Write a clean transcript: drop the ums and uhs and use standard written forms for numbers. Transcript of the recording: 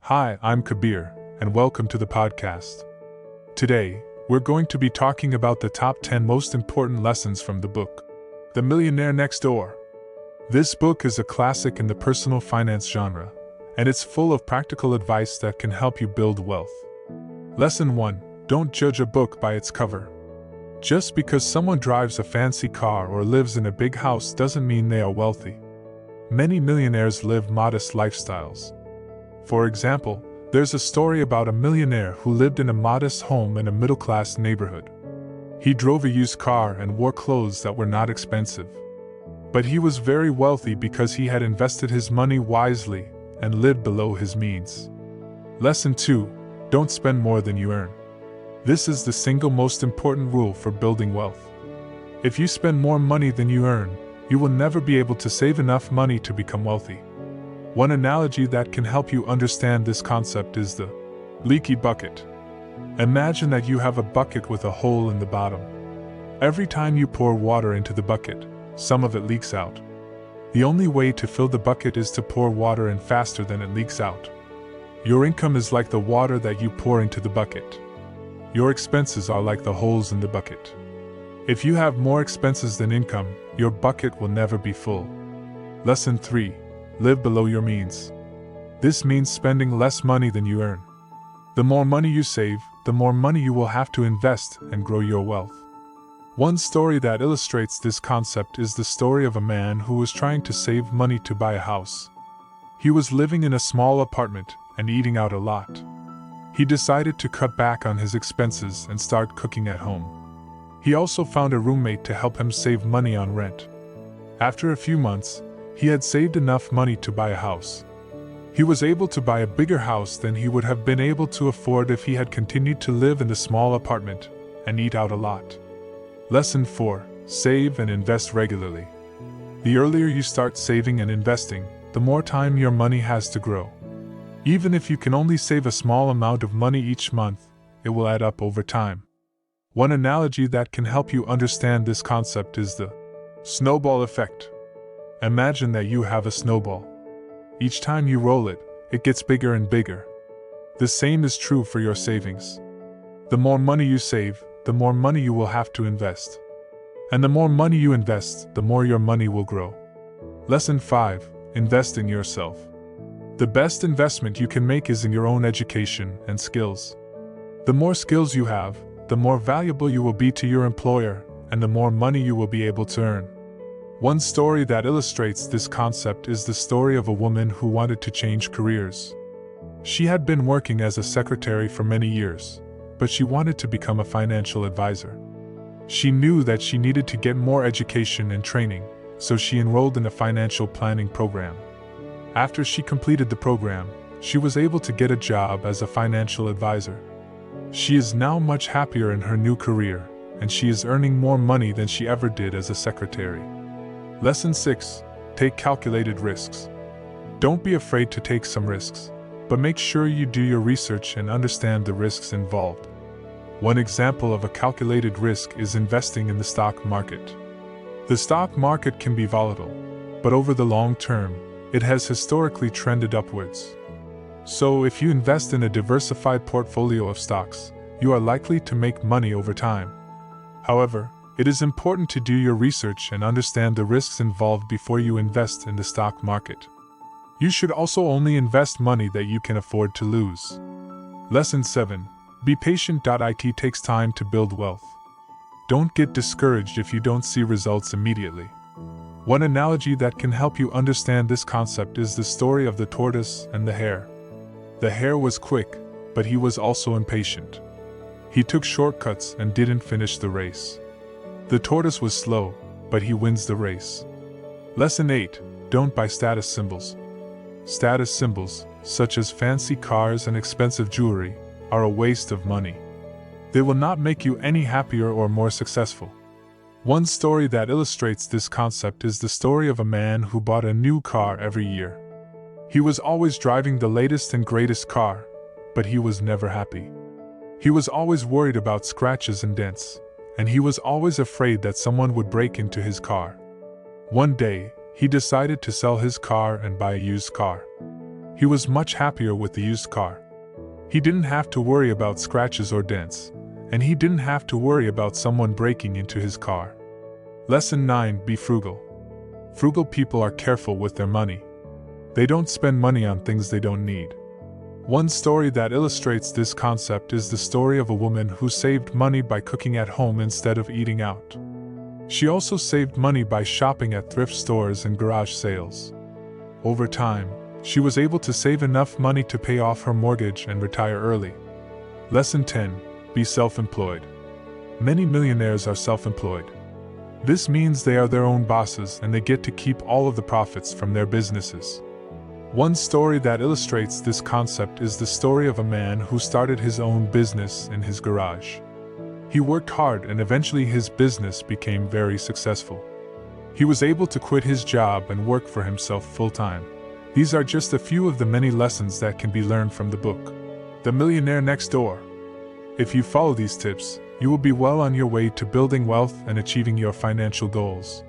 Hi, I'm Kabir, and welcome to the podcast. Today, we're going to be talking about the top 10 most important lessons from the book, The Millionaire Next Door. This book is a classic in the personal finance genre, and it's full of practical advice that can help you build wealth. Lesson 1: Don't judge a book by its cover. Just because someone drives a fancy car or lives in a big house doesn't mean they are wealthy. Many millionaires live modest lifestyles. For example, there's a story about a millionaire who lived in a modest home in a middle-class neighborhood. He drove a used car and wore clothes that were not expensive. But he was very wealthy because he had invested his money wisely and lived below his means. Lesson 2: Don't spend more than you earn. This is the single most important rule for building wealth. If you spend more money than you earn, you will never be able to save enough money to become wealthy. One analogy that can help you understand this concept is the leaky bucket. Imagine that you have a bucket with a hole in the bottom. Every time you pour water into the bucket, some of it leaks out. The only way to fill the bucket is to pour water in faster than it leaks out. Your income is like the water that you pour into the bucket. Your expenses are like the holes in the bucket. If you have more expenses than income, your bucket will never be full. Lesson 3: Live below your means. This means spending less money than you earn. The more money you save, the more money you will have to invest and grow your wealth. One story that illustrates this concept is the story of a man who was trying to save money to buy a house. He was living in a small apartment and eating out a lot. He decided to cut back on his expenses and start cooking at home. He also found a roommate to help him save money on rent. After a few months, he had saved enough money to buy a house. He was able to buy a bigger house than he would have been able to afford if he had continued to live in the small apartment and eat out a lot. Lesson 4: Save and invest regularly. The earlier you start saving and investing, the more time your money has to grow. Even if you can only save a small amount of money each month, it will add up over time. One analogy that can help you understand this concept is the snowball effect. Imagine that you have a snowball. Each time you roll it, it gets bigger and bigger. The same is true for your savings. The more money you save, the more money you will have to invest. And the more money you invest, the more your money will grow. Lesson 5: Invest in yourself. The best investment you can make is in your own education and skills. The more skills you have, the more valuable you will be to your employer, and the more money you will be able to earn. One story that illustrates this concept is the story of a woman who wanted to change careers. She had been working as a secretary for many years, but she wanted to become a financial advisor. She knew that she needed to get more education and training, so she enrolled in a financial planning program. After she completed the program, she was able to get a job as a financial advisor. She is now much happier in her new career, and she is earning more money than she ever did as a secretary. Lesson 6: Take calculated risks. Don't be afraid to take some risks, but make sure you do your research and understand the risks involved. One example of a calculated risk is investing in the stock market. The stock market can be volatile, but over the long term, it has historically trended upwards. So if you invest in a diversified portfolio of stocks, you are likely to make money over time. However, it is important to do your research and understand the risks involved before you invest in the stock market. You should also only invest money that you can afford to lose. Lesson 7: Be patient. It takes time to build wealth. Don't get discouraged if you don't see results immediately. One analogy that can help you understand this concept is the story of the tortoise and the hare. The hare was quick, but he was also impatient. He took shortcuts and didn't finish the race. The tortoise was slow, but he wins the race. Lesson 8: Don't buy status symbols. Status symbols, such as fancy cars and expensive jewelry, are a waste of money. They will not make you any happier or more successful. One story that illustrates this concept is the story of a man who bought a new car every year. He was always driving the latest and greatest car, but he was never happy. He was always worried about scratches and dents, and he was always afraid that someone would break into his car. One day, he decided to sell his car and buy a used car. He was much happier with the used car. He didn't have to worry about scratches or dents, and he didn't have to worry about someone breaking into his car. Lesson 9: Be frugal. Frugal people are careful with their money. They don't spend money on things they don't need. One story that illustrates this concept is the story of a woman who saved money by cooking at home instead of eating out. She also saved money by shopping at thrift stores and garage sales. Over time, she was able to save enough money to pay off her mortgage and retire early. Lesson 10: Be self-employed. Many millionaires are self-employed. This means they are their own bosses and they get to keep all of the profits from their businesses. One story that illustrates this concept is the story of a man who started his own business in his garage. He worked hard and eventually his business became very successful. He was able to quit his job and work for himself full-time. These are just a few of the many lessons that can be learned from the book, The Millionaire Next Door. If you follow these tips, you will be well on your way to building wealth and achieving your financial goals.